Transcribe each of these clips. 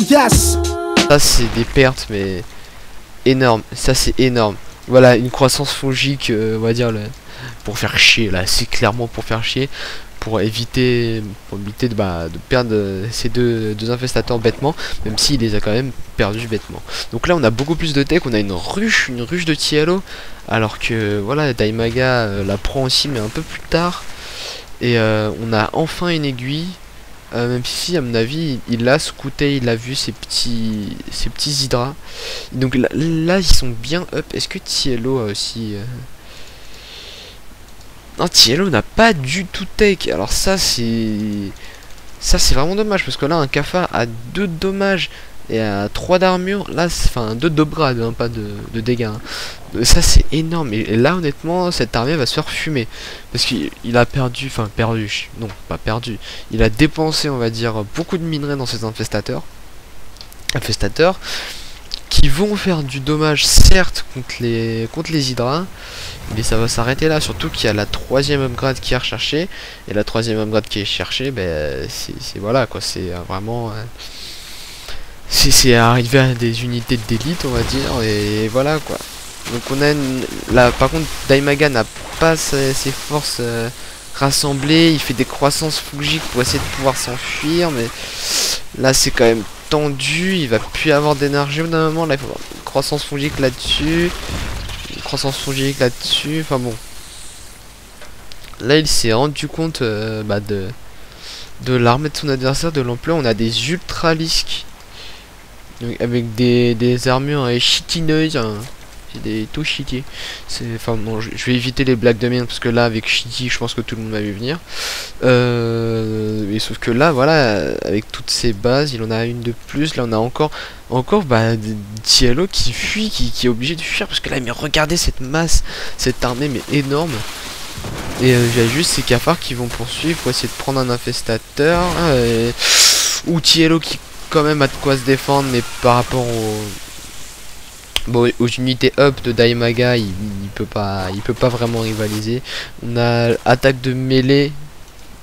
Yes. Ça c'est des pertes mais énormes, ça c'est énorme. Voilà une croissance fongique, on va dire pour faire chier là, c'est clairement pour faire chier, pour éviter de perdre ces deux infestateurs bêtement, même s'il les a quand même perdus bêtement. Donc là on a beaucoup plus de tech, on a une ruche de Tiello, alors que voilà Daimaga la prend aussi mais un peu plus tard. Et on a enfin une aiguille. Même si à mon avis il l'a scouté, il a vu ces petits hydras. Donc là ils sont bien up. Est-ce que Tiello a aussi Non, Tiello n'a pas du tout tech. Alors ça c'est vraiment dommage, parce que là un cafard a 2 dommages et à 3 d'armure. Là enfin 2 de grade hein, pas de dégâts hein. Ça c'est énorme. Et là honnêtement cette armée va se faire fumer, parce qu'il a perdu, non pas perdu, il a dépensé on va dire beaucoup de minerais dans ses infestateurs qui vont faire du dommage certes contre les hydras, mais ça va s'arrêter là, surtout qu'il y a la 3ème upgrade qui est recherchée, et la 3ème upgrade qui est cherchée, ben c'est voilà quoi, c'est vraiment c'est arrivé à des unités d'élite on va dire, et voilà quoi. Donc on a là par contre Daimaga n'a pas ses forces rassemblées, il fait des croissances fongiques pour essayer de pouvoir s'enfuir, mais là c'est quand même tendu, il va plus avoir d'énergie au bout d'un moment. Là il faut avoir une croissance fongique là-dessus, enfin bon. Là il s'est rendu compte de l'armée de son adversaire, de l'ampleur. On a des ultralisques avec des armures chitineuses, hein. C'est des tout shitty. Enfin bon, je vais éviter les blagues de merde, parce que là avec shitty je pense que tout le monde va vu venir. Et sauf que là voilà, avec toutes ces bases il en a une de plus. Là on a encore Tiello qui fuit, qui est obligé de fuir, parce que là mais regardez cette masse, cette armée mais énorme. Et il y a juste ces cafards qui vont poursuivre pour essayer de prendre un infestateur, ou Tiello qui quand même a de quoi se défendre, mais par rapport aux unités up de Daimaga, il peut pas vraiment rivaliser. On a attaque de mêlée,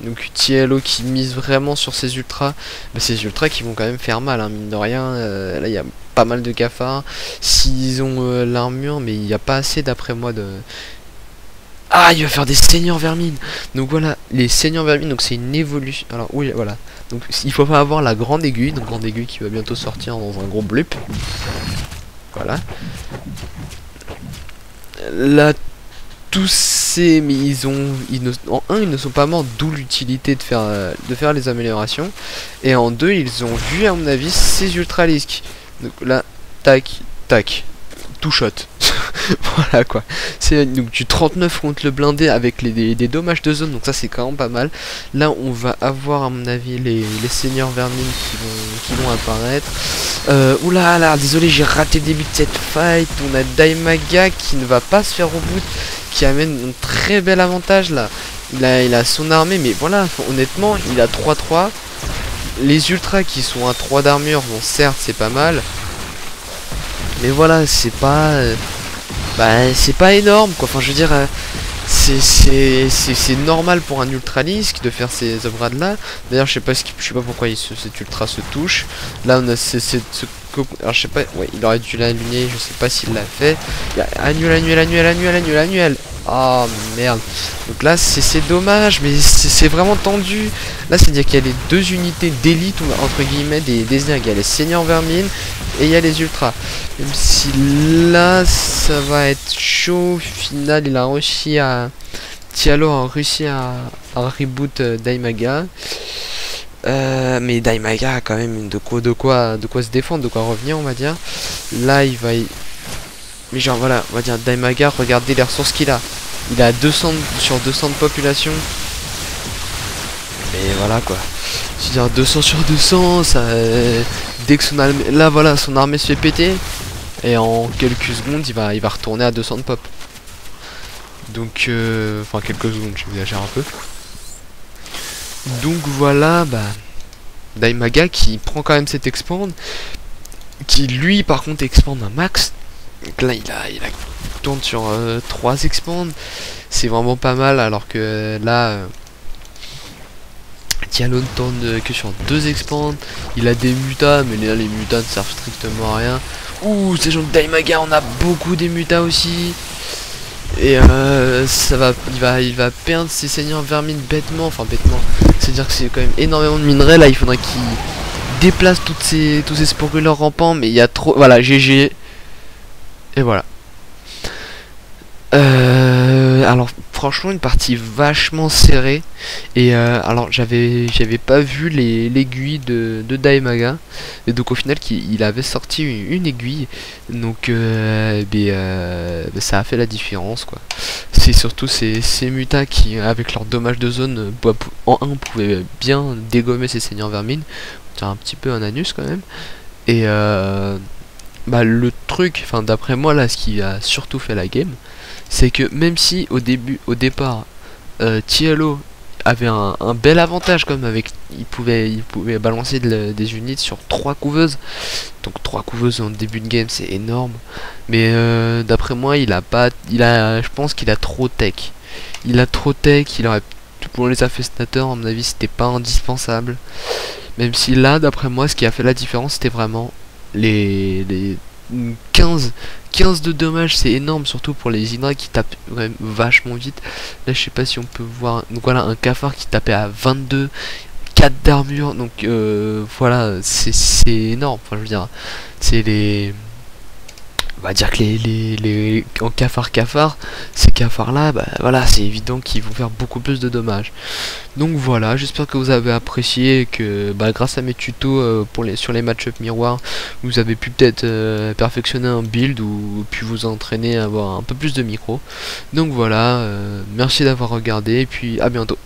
donc Tiello qui mise vraiment sur ses ultras, ces ultras qui vont quand même faire mal hein, mine de rien. Là il y a pas mal de cafards, s'ils ont l'armure, mais il n'y a pas assez d'après moi de... Ah, il va faire des seigneurs vermines. Donc voilà, les seigneurs vermines, donc c'est une évolution. Alors oui, voilà. Donc il faut pas avoir la grande aiguille, donc grande aiguille qui va bientôt sortir dans un gros blip. Voilà. Là, tous ces... Mais ils ne sont pas morts, d'où l'utilité de faire les améliorations. Et en 2, ils ont vu, à mon avis, ces ultralisques. Donc là, tac, tac, tout shot. Voilà quoi. C'est donc du 39 contre le blindé avec des dommages de zone, donc ça c'est quand même pas mal. Là on va avoir à mon avis les seigneurs vermines qui vont apparaître. Oula là, désolé j'ai raté le début de cette fight. On a Daimaga qui ne va pas se faire au bout, qui amène un très bel avantage là. Il a son armée, mais voilà, honnêtement il a 3-3. Les ultras qui sont à 3 d'armure, bon certes c'est pas mal, mais voilà c'est pas... c'est pas énorme quoi, enfin je veux dire c'est normal pour un ultralisque de faire ces upgrades là. D'ailleurs je sais pas pourquoi cet ultra se touche. Là on a alors je sais pas, ouais il aurait dû l'allumer, je sais pas s'il l'a fait. Annuel. Oh merde. Donc là c'est dommage, mais c'est vraiment tendu. Là c'est à dire qu'il y a les 2 unités d'élite entre guillemets des ergs. Il y a les seigneurs vermines et il y a les ultras. Même si là ça va être chaud. Au final il a réussi à... Tiello a réussi à reboot Daimaga. Mais Daimaga a quand même de quoi se défendre, de quoi revenir on va dire. Là il va... Mais genre voilà, on va dire Daimaga, regardez les ressources qu'il a. Il a 200 sur 200 de population. Mais voilà quoi. C'est-à-dire 200 sur 200, ça... dès que son armée... Là voilà, son armée se fait péter. Et en quelques secondes, il va retourner à 200 de pop. Donc, enfin quelques secondes, j'exagère un peu. Donc voilà, Daimaga qui prend quand même cet expand. Qui lui, par contre, expand un max. Donc là, il a tourne sur 3 expands, c'est vraiment pas mal, alors que là Diallo ne tourne que sur 2 expands. Il a des mutas, mais là les mutas ne servent strictement à rien. Ouh, ces gens de Daimaga, on a beaucoup des mutas aussi. Et il va perdre ses seigneurs vermines bêtement, enfin bêtement. C'est-à-dire que c'est quand même énormément de minerais. Là, il faudrait qu'il déplace tous ces sporuleurs rampants, mais il y a trop. Voilà, GG. Et voilà. Alors franchement une partie vachement serrée, et alors j'avais pas vu l'aiguille de Daimaga, et donc au final il avait sorti une aiguille, donc ça a fait la différence quoi. C'est surtout ces mutas qui, avec leur dommage de zone, en 1 pouvaient bien dégommer ces seigneurs vermines. C'est un petit peu un anus quand même. Et le truc, enfin d'après moi là, ce qui a surtout fait la game, c'est que même si au départ Diallo avait un bel avantage, comme avec il pouvait balancer des unités sur 3 couveuses, donc 3 couveuses en début de game c'est énorme, mais d'après moi je pense qu'il a trop tech, il aurait, pour les infestateurs à mon avis c'était pas indispensable, même si là d'après moi ce qui a fait la différence c'était vraiment les 15 de dommages, c'est énorme, surtout pour les Hydra qui tapent quand même vachement vite. Là je sais pas si on peut voir, donc voilà un cafard qui tapait à 22, 4 d'armure, donc voilà c'est énorme. Enfin je veux dire, c'est les, on va dire que les en cafard, ces cafards là, voilà, c'est évident qu'ils vont faire beaucoup plus de dommages. Donc voilà, j'espère que vous avez apprécié, et que grâce à mes tutos sur les match-up miroirs, vous avez pu peut-être perfectionner un build, ou puis vous entraîner à avoir un peu plus de micro. Donc voilà, merci d'avoir regardé, et puis à bientôt.